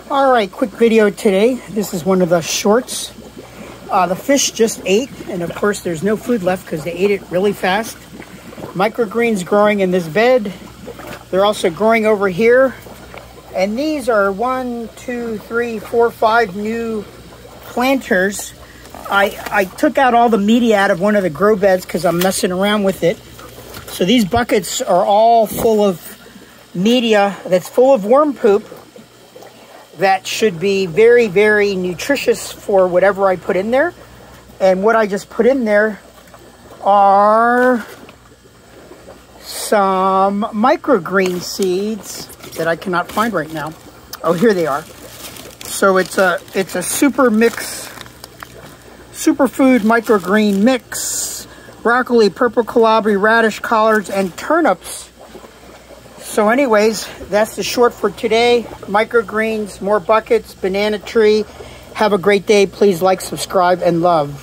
All right, quick video today. This is one of the shorts. The fish just ate, and of course there's no food left because they ate it really fast. Microgreens growing in this bed. They're also growing over here. And these are 1, 2, 3, 4, 5 new planters. I took out all the media out of one of the grow beds because I'm messing around with it. So these buckets are all full of media that's full of worm poop that should be very, very nutritious for whatever I put in there. And what I just put in there are some microgreen seeds that I cannot find right now. Oh, here they are. So it's a super mix, superfood microgreen mix. Broccoli, purple calabrese, radish, collards, and turnips. So anyways, that's the short for today. Microgreens, more buckets, banana tree. Have a great day. Please like, subscribe, and love.